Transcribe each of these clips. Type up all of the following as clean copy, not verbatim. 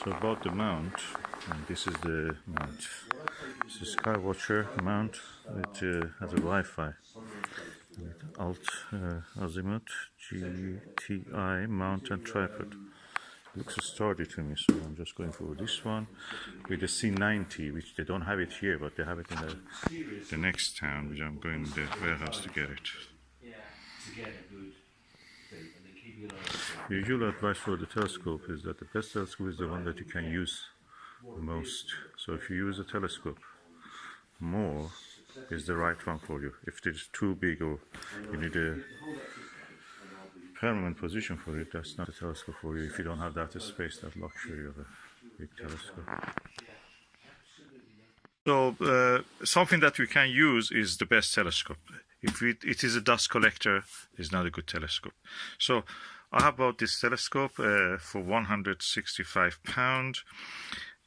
So about the mount, and this is the mount. It's a Skywatcher mount which has a Wi-Fi. Alt azimuth, GTI mount and tripod. Looks sturdy to me, so I'm just going for this one with the C90, which they don't have it here, but they have it in the next town, which I'm going to the warehouse to get it. The usual advice for the telescope is that the best telescope is the one that you can use most. So if you use a telescope more, is the right one for you. If it is too big or you need a permanent position for it, that's not a telescope for you if you don't have that space, that luxury of a big telescope. So something that we can use is the best telescope. If it is a dust collector, it's not a good telescope. So I bought this telescope for £165,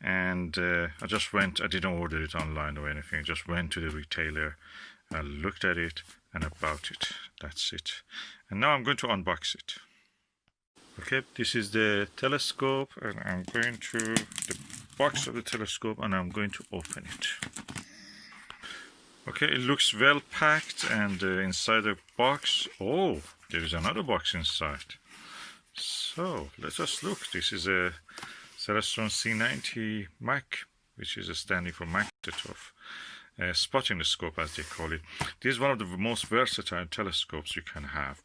and I just went, I didn't order it online or anything, I just went to the retailer, I looked at it and I bought it. That's it. And now I'm going to unbox it. Okay, this is the telescope, and I'm going to the box of the telescope and I'm going to open it. Okay, it looks well packed, and inside the box, oh, there is another box inside. So let us look. This is a Celestron C90 Mac, which is standing for Maksutov. Spotting scope, as they call it. This is one of the most versatile telescopes you can have.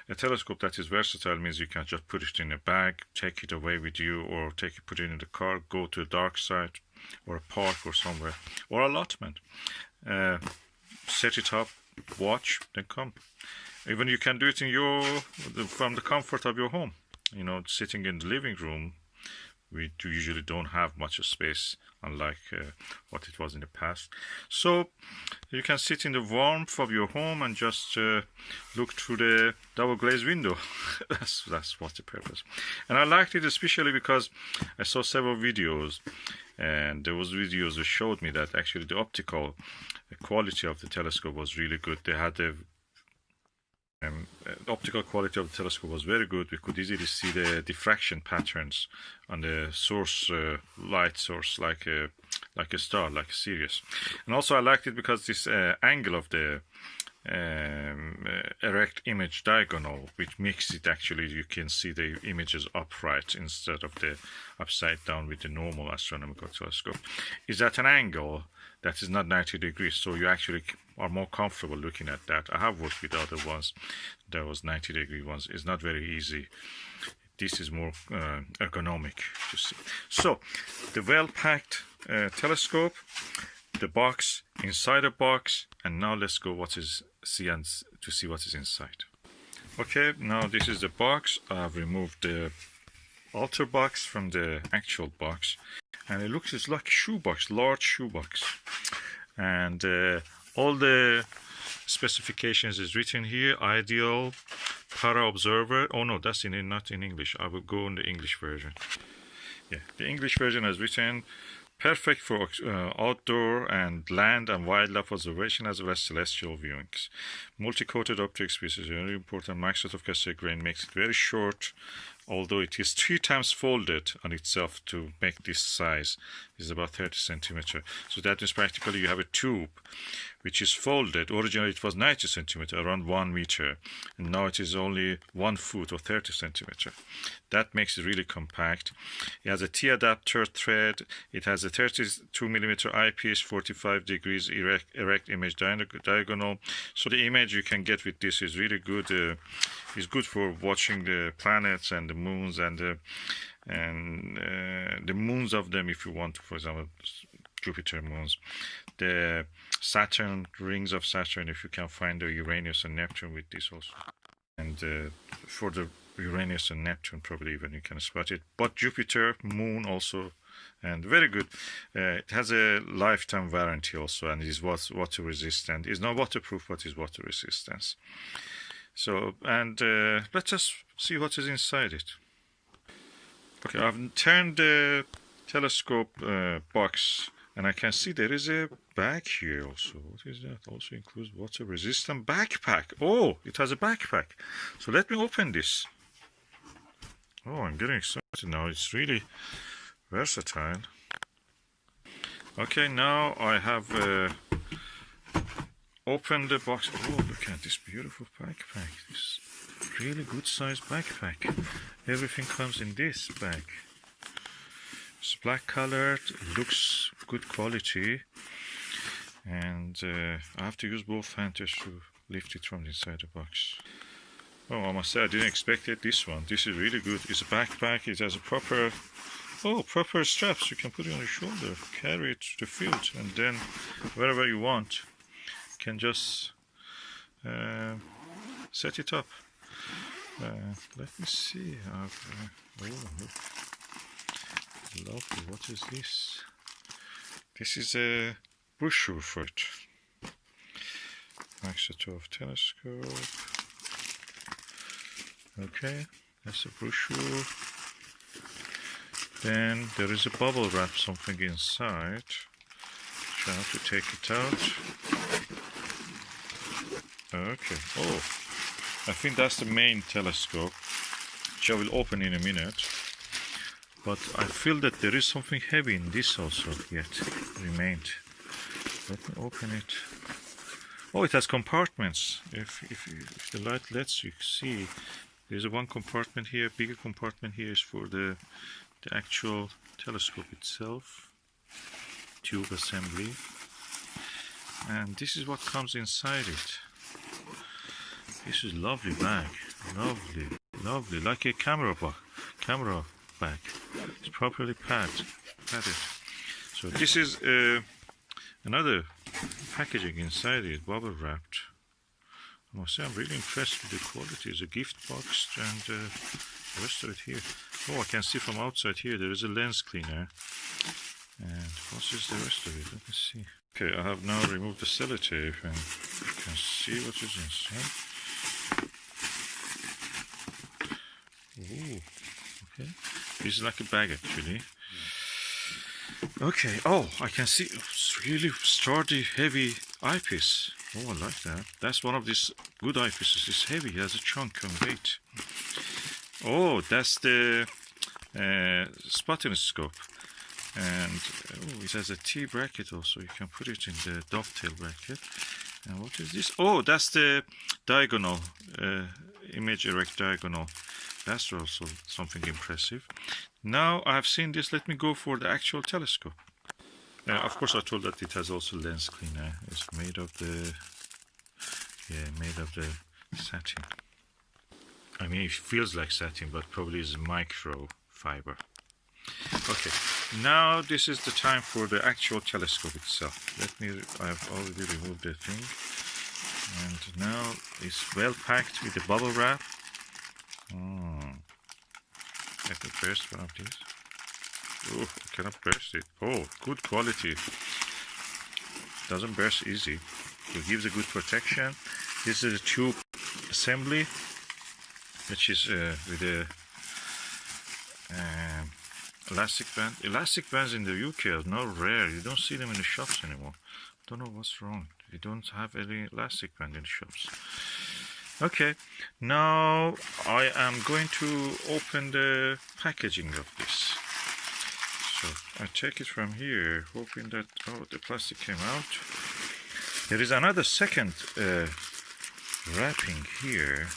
A telescope that is versatile means you can just put it in a bag, take it away with you, or put it in the car, go to a dark side or a park or somewhere, or allotment. Set it up, watch, then come. Even you can do it in from the comfort of your home. You know, sitting in the living room, we usually don't have much space, unlike what it was in the past. So you can sit in the warmth of your home and just look through the double glazed window. that's what the purpose. And I liked it especially because I saw several videos, and those videos showed me that actually the optical quality of the telescope was really good. They had the optical quality of the telescope was very good. We could easily see the diffraction patterns on the source, light source, like a star, like Sirius. And also I liked it because this angle of the erect image diagonal, which makes it actually, you can see the images upright instead of the upside down with the normal astronomical telescope, is at an angle that is not 90 degrees, so you actually are more comfortable looking at that. I have worked with other ones, there was 90 degree ones. It's not very easy. This is more ergonomic to see. So the well-packed telescope, the box, inside the box, and now let's go to see what is inside. Okay, now this is the box. I've removed the outer box from the actual box, and it looks, it's like a shoebox, large shoebox, and all the specifications is written here. Ideal, para observer. Oh no, that's not in English. I will go in the English version. Yeah, the English version is written: perfect for outdoor and land and wildlife observation as well as celestial viewings. Multi-coated optics, which is very important. Maksutov cassette grain makes it very short, although it is 3 times folded on itself to make this size. It's about 30 centimeters. So that means practically you have a tube which is folded. Originally it was 90 centimeters, around 1 meter, and now it is only 1 foot or 30 centimeters. That makes it really compact. It has a T-adapter thread. It has a 32 millimeter eyepiece, 45 degrees erect image diagonal. So the image you can get with this is really good. It's good for watching the planets and the moons and the moons of them, if you want, for example, Jupiter moons, the Saturn, rings of Saturn, if you can find the Uranus and Neptune with this also. And for the Uranus and Neptune, probably even you can spot it. But Jupiter, moon also, and very good. It has a lifetime warranty also, and it is water resistant. It's not waterproof, but is water resistance. So, and let's just see what is inside it. Okay, I've turned the telescope box, and I can see there is a bag here also. What is that? Also includes water resistant backpack. Oh, it has a backpack. So let me open this. Oh, I'm getting excited now. It's really versatile. Okay, now I have opened the box. Oh, look at this beautiful backpack. This really good sized backpack. Everything comes in this bag. It's black colored, looks good quality, and I have to use both hands to lift it from inside the box. Oh, I must say I didn't expect it. This one, this is really good. It's a backpack. It has a proper straps. You can put it on your shoulder, carry it to the field, and then wherever you want, you can just set it up. Let me see. Oh, lovely. What is this? This is a brochure for it. Maksutov telescope. Okay, that's a brochure. Then there is a bubble wrap, something inside. So I have to take it out. Okay. Oh, I think that's the main telescope, which I will open in a minute. But I feel that there is something heavy in this also yet remained. Let me open it. Oh, it has compartments. If the light lets you see, there's a one compartment here, bigger compartment here is for the actual telescope itself. Tube assembly. And this is what comes inside it. This is lovely bag. Lovely, lovely, like a camera bag. It's properly padded. So this is another packaging inside it, bubble wrapped. I must say I'm really impressed with the quality. It's a gift box and the rest of it here. Oh, I can see from outside here there is a lens cleaner. And what is the rest of it? Let me see. Okay, I have now removed the sellotape and you can see what is inside. Ooh, okay. This is like a bag actually. Okay, oh, I can see it's really sturdy, heavy eyepiece. Oh, I like that. That's one of these good eyepieces. It's heavy, it has a chunk of weight. Oh, that's the spotonoscope. And oh, it has a T bracket also. You can put it in the dovetail bracket. And what is this? Oh, that's the diagonal, image erect diagonal. That's also something impressive. Now I have seen this, let me go for the actual telescope. Of course I told that it has also lens cleaner. It's made of the satin. I mean it feels like satin, but probably is micro fiber. Okay, now this is the time for the actual telescope itself. I have already removed the thing. And now it's well packed with the bubble wrap. Let me burst one of these. Oh, I cannot burst it. Oh, good quality. Doesn't burst easy. It gives a good protection. This is a tube assembly, which is with a elastic band. Elastic bands in the UK are now rare. You don't see them in the shops anymore. Don't know what's wrong. You don't have any elastic band in the shops. Okay, now I am going to open the packaging of this. So I take it from here, hoping that, oh, the plastic came out. There is another second wrapping here,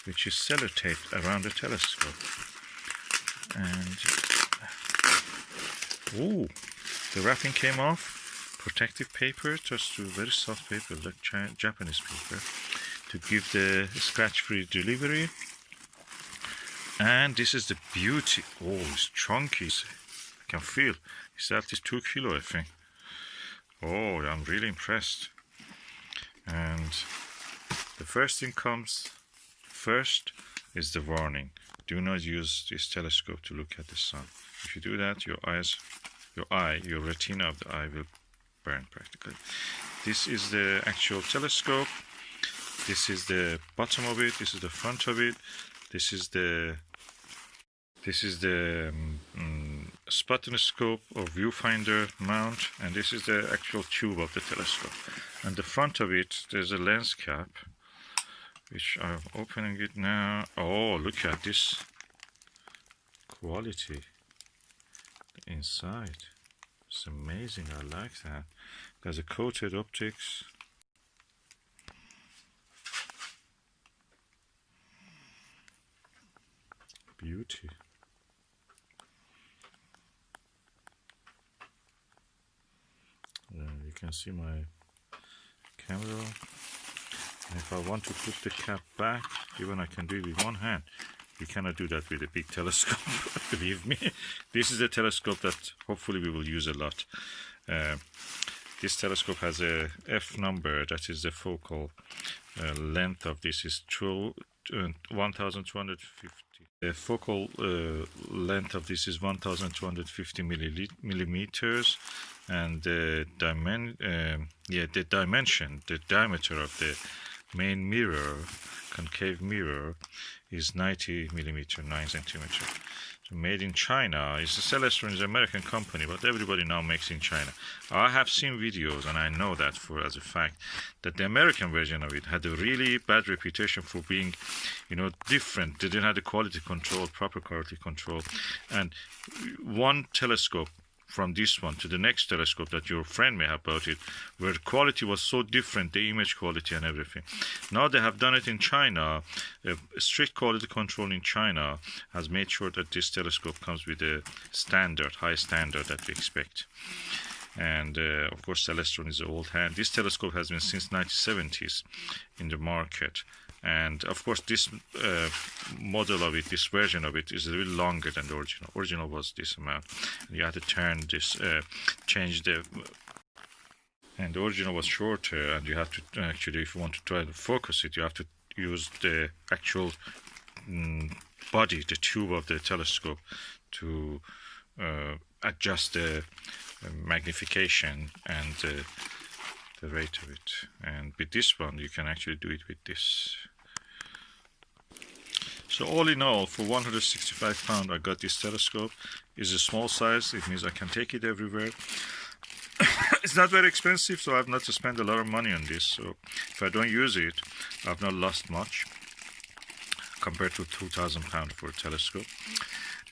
which is sellotaped around the telescope. And, oh, the wrapping came off. Protective paper, just a very soft paper, like Japanese paper, to give the scratch-free delivery. And this is the beauty. Oh, it's chunky. I can feel it's at least 2 kilos, I think. Oh, I'm really impressed. And the first thing comes first is the warning. Do not use this telescope to look at the sun. If you do that, your retina of the eye will burn practically. This is the actual telescope. This is the bottom of it. This is the front of it. This is the spotonoscope or viewfinder mount, and this is the actual tube of the telescope. And the front of it, there's a lens cap, which I'm opening it now. Oh, look at this quality. inside. It's amazing. I like that. There's a coated optics. Beauty. You can see my camera. And if I want to put the cap back, even I can do it with one hand. You cannot do that with a big telescope, believe me. This is a telescope that hopefully we will use a lot. This telescope has a F number, that is the focal length of this is 1250. The focal length of this is 1250 millimeters, and the diameter of the main mirror, concave mirror, is 90 millimeter, 9 centimeter. So made in China. It's a Celestron, is an American company, but everybody now makes in China. I have seen videos, and I know that as a fact, that the American version of it had a really bad reputation for being, different. They didn't have the quality control, proper quality control, and one telescope from this one to the next telescope that your friend may have bought it, where the quality was so different, the image quality and everything. Now they have done it in China. Strict quality control in China has made sure that this telescope comes with a standard, high standard that we expect. And of course, Celestron is an old hand. This telescope has been since 1970s in the market. And of course, this model of it, this version of it, is a little longer than the original. Original was this amount. You had to turn this, change the, and the original was shorter. And you have to actually, if you want to try to focus it, you have to use the actual body, the tube of the telescope, to adjust the magnification and the rate of it. And with this one, you can actually do it with this. So all in all, for 165 pounds, I got this telescope. It's a small size. It means I can take it everywhere. It's not very expensive, so I have not to spend a lot of money on this. So if I don't use it, I've not lost much compared to 2,000 pounds for a telescope.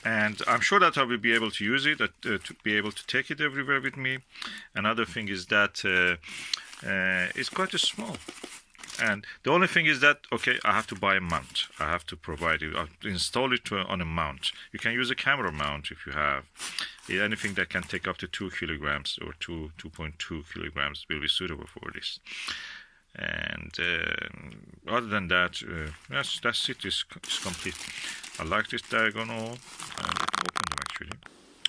And I'm sure that I will be able to use it, to be able to take it everywhere with me. Another thing is that it's quite small. And the only thing is that, okay, I have to buy a mount. I have to provide it, install it on a mount. You can use a camera mount if you have. Anything that can take up to 2 kilograms or 2.2 kilograms will be suitable for this. And other than that, that's it. It's complete. I like this diagonal. Open them actually.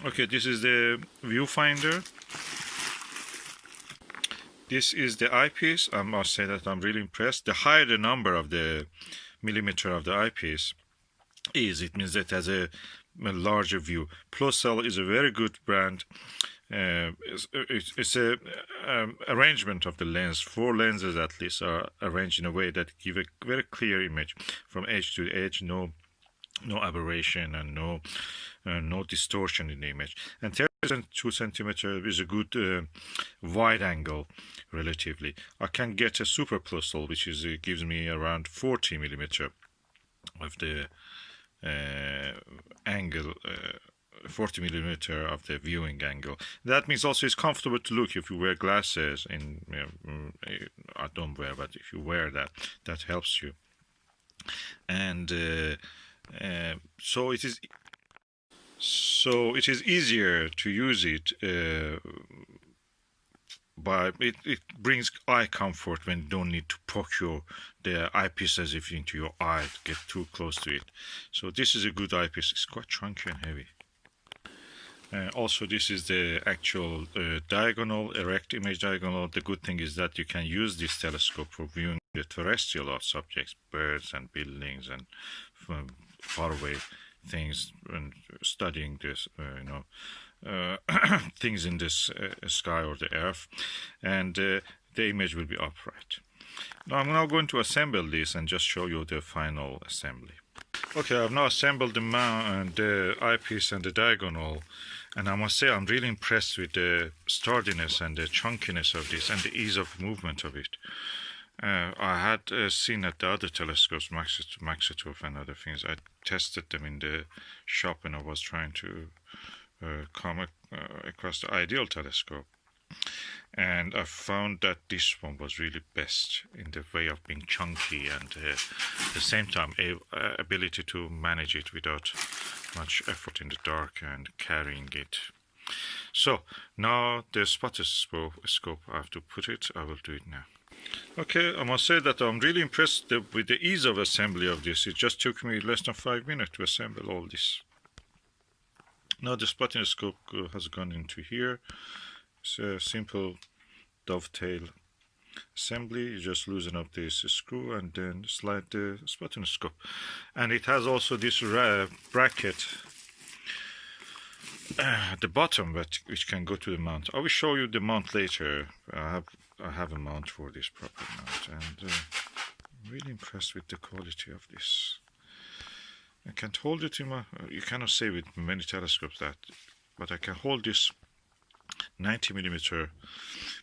Okay, this is the viewfinder. This is the eyepiece. I must say that I'm really impressed. The higher the number of the millimeter of the eyepiece is, it means that it has a larger view. Pluscell is a very good brand. It's a arrangement of the lens. 4 lenses at least are arranged in a way that give a very clear image from edge to edge. No aberration and no distortion in the image. And 32 centimeter is a good wide angle relatively. I can get a super Pluscell, which is gives me around 40 millimeter of the angle. 40 millimeter of the viewing angle. That means also it's comfortable to look if you wear glasses. I don't wear, but if you wear that, that helps you. And so it is easier to use it. But it brings eye comfort when you don't need to poke the eyepiece as if into your eye to get too close to it. So this is a good eyepiece. It's quite chunky and heavy. Also, this is the actual diagonal, erect image diagonal. The good thing is that you can use this telescope for viewing the terrestrial subjects, birds and buildings and faraway things, and studying this, things in this sky or the earth. And the image will be upright. Now I'm now going to assemble this and just show you the final assembly. Okay, I've now assembled the mount and the eyepiece and the diagonal, and I must say I'm really impressed with the sturdiness and the chunkiness of this and the ease of movement of it. I had seen at the other telescopes, Maksutov and other things. I tested them in the shop when I was trying to come across the ideal telescope. And I found that this one was really best in the way of being chunky and at the same time ability to manage it without much effort in the dark and carrying it. So now the spotter scope, I have to put it. I will do it now. Okay, I must say that I'm really impressed with the ease of assembly of this. It just took me less than 5 minutes to assemble all this. Now the spotting scope has gone into here. It's a simple dovetail assembly. You just loosen up this screw and then slide the spotting scope. And it has also this bracket at the bottom, which can go to the mount. I will show you the mount later. I have a mount for this proper mount, and I'm really impressed with the quality of this. I can't hold it in my. You cannot say with many telescopes that, but I can hold this 90mm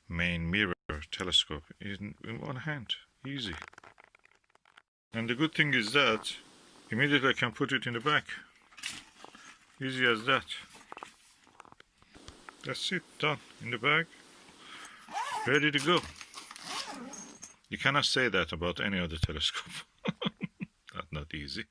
main mirror telescope in one hand, easy. And the good thing is that immediately I can put it in the back. Easy as that. That's it, done in the bag, ready to go. You cannot say that about any other telescope. That's not easy.